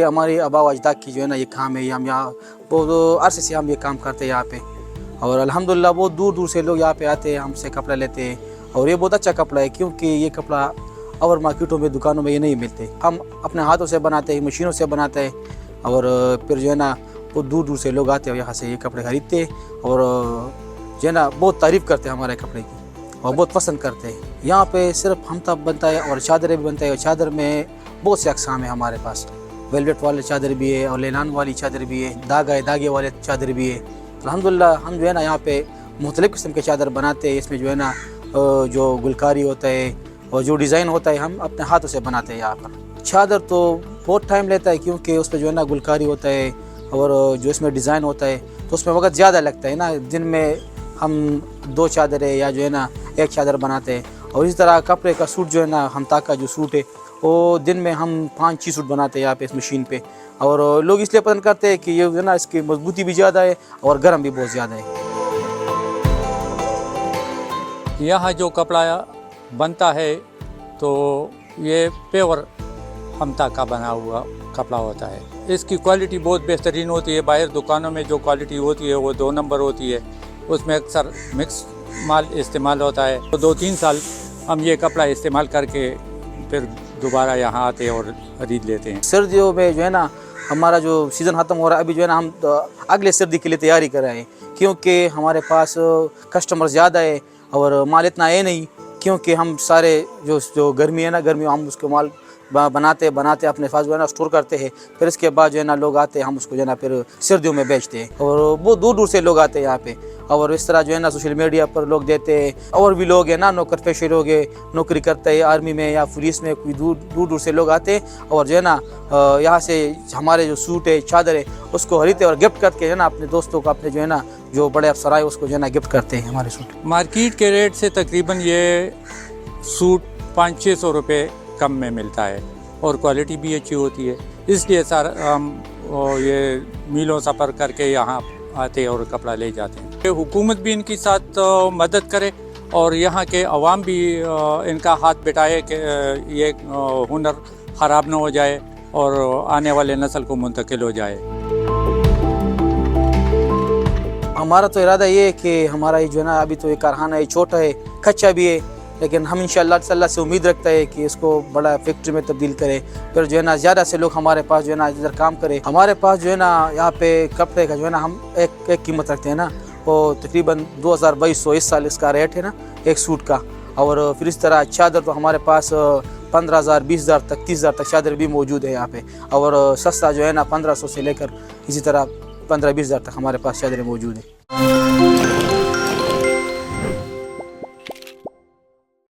हमारे आबा व अजदाद की जो है ना ये काम है, हम यहाँ बहुत अरसे से हम ये काम करते हैं यहाँ पे। और अल्हम्दुलिल्लाह बहुत दूर दूर से लोग यहाँ पे आते हैं, हमसे कपड़ा लेते हैं। और ये बहुत अच्छा कपड़ा है, क्योंकि ये कपड़ा और मार्केटों में दुकानों में ये नहीं मिलते। हम अपने हाथों से बनाते हैं, मशीनों से बनाते हैं। और फिर जो है ना बहुत दूर दूर से लोग आते हैं यहाँ से ये कपड़े खरीदते हैं, और जो है ना बहुत तारीफ़ करते हैं हमारे कपड़े की और बहुत पसंद करते हैं। यहाँ पे सिर्फ हम तब बनता है और चादरें भी बनता है। और चादर में बहुत से अक़साम है हमारे पास, वेलवेट वाले चादर भी है और लेनान वाली चादर भी है, धागे वाले चादर भी है। अल्हम्दुलिल्लाह हम जो है ना यहाँ पे मुख्तलिफ़ किस्म के चादर बनाते हैं। इसमें जो है ना जो गुलकारी होता है और जो डिज़ाइन होता है हम अपने हाथों से बनाते हैं यहाँ पर। चादर तो बहुत टाइम लेता है, क्योंकि उस पर जो है ना गुलकारी होता है और जो इसमें डिज़ाइन होता है, तो उसमें वक्त ज़्यादा लगता है ना। दिन में हम 2 चादरें या जो है ना 1 चादर बनाते हैं। और इसी तरह कपड़े का सूट जो है ना, हमता का जो सूट है वो दिन में हम 5-6 सूट बनाते हैं यहाँ पे इस मशीन पे। और लोग इसलिए पसंद करते हैं कि ये जो है ना इसकी मजबूती भी ज़्यादा है और गर्म भी बहुत ज़्यादा है। यहाँ जो कपड़ा बनता है तो ये प्योर हमता का बना हुआ कपड़ा होता है। इसकी क्वालिटी बहुत बेहतरीन होती है। बाहर दुकानों में जो क्वालिटी होती है वो 2 नंबर होती है, उसमें अक्सर मिक्स माल इस्तेमाल होता है। तो 2-3 साल हम ये कपड़ा इस्तेमाल करके फिर दोबारा यहाँ आते हैं और खरीद लेते हैं। सर्दियों में जो है ना हमारा जो सीज़न ख़त्म हो रहा है, अभी जो है ना हम अगले सर्दी के लिए तैयारी कर रहे हैं, क्योंकि हमारे पास कस्टमर ज़्यादा है और माल इतना है नहीं। क्योंकि हम सारे जो गर्मी है ना, गर्मी हम उसको माल बनाते अपने पास जो है ना स्टोर करते हैं। फिर इसके बाद जो है ना लोग आते हैं, हम उसको जो है ना फिर सर्दियों में बेचते हैं। और बहुत दूर दूर से लोग आते हैं यहाँ पे। और इस तरह जो है ना सोशल मीडिया पर लोग देते हैं। और भी लोग हैं ना नौकर पेशे लोग हैं, नौकरी करते हैं आर्मी में या पुलिस में, कोई दूर दूर से लोग आते हैं और जो है ना यहाँ से हमारे जो सूट है, चादर है, उसको खरीदते और गिफ्ट करके जो है ना अपने दोस्तों को, अपने जो है ना जो बड़े अफसर आए उसको जो है ना गिफ्ट करते हैं हमारे सूट। मार्केट के रेट से तकरीबन ये सूट 500-600 रुपये कम में मिलता है और क्वालिटी भी अच्छी होती है। इसलिए सर हम ये मीलों सफ़र करके यहाँ आते और कपड़ा ले जाते हैं। हुकूमत भी इनकी साथ मदद करे और यहाँ के अवाम भी इनका हाथ बिठाए कि ये हुनर ख़राब ना हो जाए और आने वाले नस्ल को मुंतकिल हो जाए। हमारा तो इरादा ये है कि हमारा ये जो है ना अभी तो ये कारखाना है, छोटा है, कच्चा भी है, लेकिन हम इंशाअल्लाह ताला से उम्मीद रखते हैं कि इसको बड़ा फैक्ट्री में तब्दील करें। फिर जो है ना ज़्यादा से लोग हमारे पास जो है ना इधर काम करें। हमारे पास जो है ना यहाँ पे कपड़े का जो है ना हम एक कीमत रखते हैं ना, वो तकरीबन 2200 इस साल इसका रेट है ना एक सूट का। और फिर इस तरह चादर तो हमारे पास 15,000, 20,000 तक, 30,000 तक चादर भी मौजूद है यहाँ पे। और सस्ता जो है ना 1500 से लेकर इसी तरह 15-20 हज़ार तक हमारे पास चादरें मौजूद हैं।